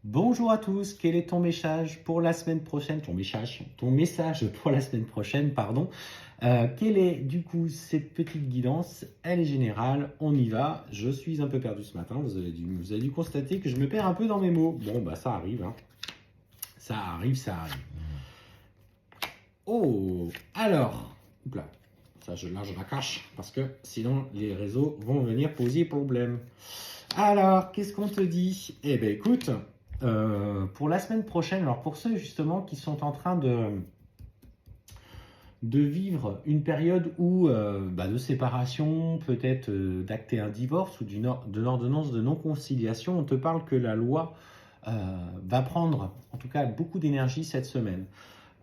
Bonjour à tous, quel est ton message pour la semaine prochaine? Ton message pour la semaine prochaine, pardon. Quelle est du coup cette petite guidance? Elle est générale, on y va. Je suis un peu perdu ce matin, vous avez dû constater que je me perds un peu dans mes mots. Bon, bah ça arrive, hein. Ça arrive, ça arrive. Oh, alors, là, là je la cache parce que sinon les réseaux vont venir poser problème. Alors, qu'est-ce qu'on te dit? Eh bien, écoute, pour la semaine prochaine, alors pour ceux justement qui sont en train de vivre une période où, de séparation, peut-être d'acter un divorce ou d'une ordonnance de non-conciliation, on te parle que la loi va prendre, en tout cas, beaucoup d'énergie cette semaine.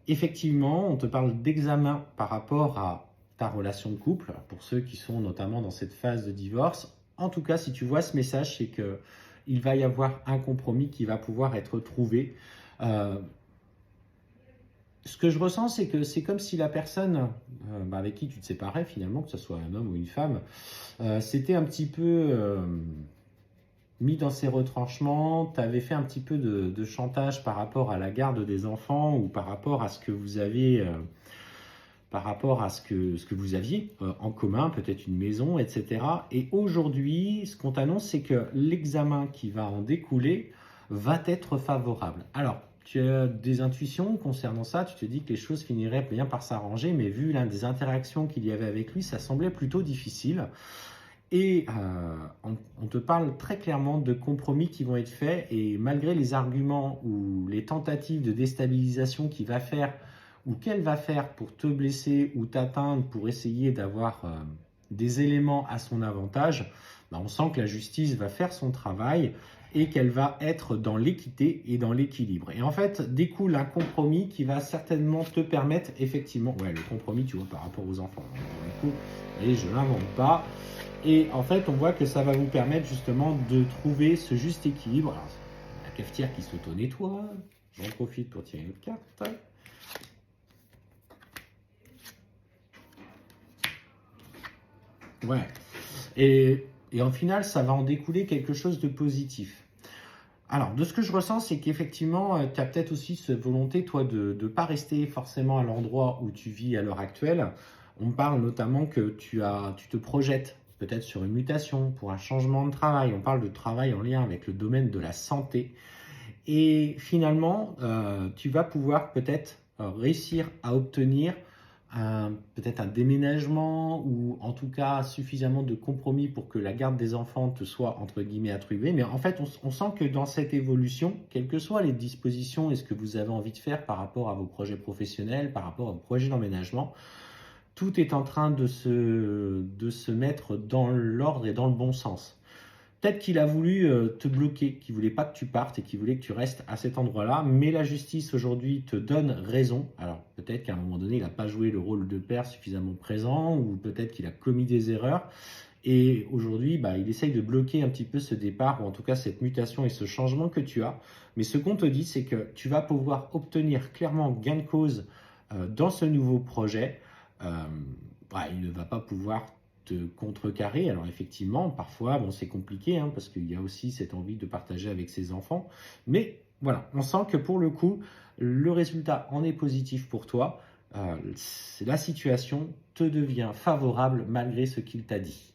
Effectivement, on te parle d'examen par rapport à ta relation de couple, pour ceux qui sont notamment dans cette phase de divorce. En tout cas, si tu vois ce message, c'est qu'il va y avoir un compromis qui va pouvoir être trouvé. Euh, Ce que je ressens, c'est que c'est comme si la personne avec qui tu te séparais finalement, que ce soit un homme ou une femme, s'était un petit peu mis dans ses retranchements, tu avais fait un petit peu de chantage par rapport à la garde des enfants ou par rapport à ce que vous avez, par rapport à ce que vous aviez en commun, peut-être une maison, etc. Et aujourd'hui, ce qu'on t'annonce, c'est que l'examen qui va en découler va être favorable. Alors, tu as des intuitions concernant ça, tu te dis que les choses finiraient bien par s'arranger, mais vu l'un des interactions qu'il y avait avec lui, ça semblait plutôt difficile. Et on te parle très clairement de compromis qui vont être faits et malgré les arguments ou les tentatives de déstabilisation qu'il va faire ou qu'elle va faire pour te blesser ou t'atteindre pour essayer d'avoir des éléments à son avantage, on sent que la justice va faire son travail et qu'elle va être dans l'équité et dans l'équilibre. Et en fait, découle un compromis qui va certainement te permettre, effectivement, ouais, le compromis, tu vois, par rapport aux enfants. Du coup, et je ne l'invente pas. Et en fait, on voit que ça va vous permettre justement de trouver ce juste équilibre. Alors, la cafetière qui s'auto-nettoie, j'en profite pour tirer une autre carte. Ouais. Et en final, ça va en découler quelque chose de positif. Alors, de ce que je ressens, c'est qu'effectivement, tu as peut-être aussi cette volonté, toi, de ne pas rester forcément à l'endroit où tu vis à l'heure actuelle. On me parle notamment que tu te projettes peut-être sur une mutation, pour un changement de travail. On parle de travail en lien avec le domaine de la santé. Et finalement, tu vas pouvoir peut-être réussir à obtenir peut-être un déménagement ou en tout cas suffisamment de compromis pour que la garde des enfants te soit entre guillemets attribuée. Mais en fait, on sent que dans cette évolution, quelles que soient les dispositions et ce que vous avez envie de faire par rapport à vos projets professionnels, par rapport à vos projets d'emménagement, tout est en train de se mettre dans l'ordre et dans le bon sens. Peut-être qu'il a voulu te bloquer, qu'il voulait pas que tu partes et qu'il voulait que tu restes à cet endroit-là, mais la justice aujourd'hui te donne raison. Alors peut-être qu'à un moment donné, il n'a pas joué le rôle de père suffisamment présent, ou peut-être qu'il a commis des erreurs. Et aujourd'hui, il essaye de bloquer un petit peu ce départ, ou en tout cas cette mutation et ce changement que tu as. Mais ce qu'on te dit, c'est que tu vas pouvoir obtenir clairement gain de cause dans ce nouveau projet. Euh, il ne va pas pouvoir te contrecarrer. Alors effectivement, parfois, c'est compliqué, hein, parce qu'il y a aussi cette envie de partager avec ses enfants. Mais voilà, on sent que pour le coup, le résultat en est positif pour toi. La situation te devient favorable malgré ce qu'il t'a dit.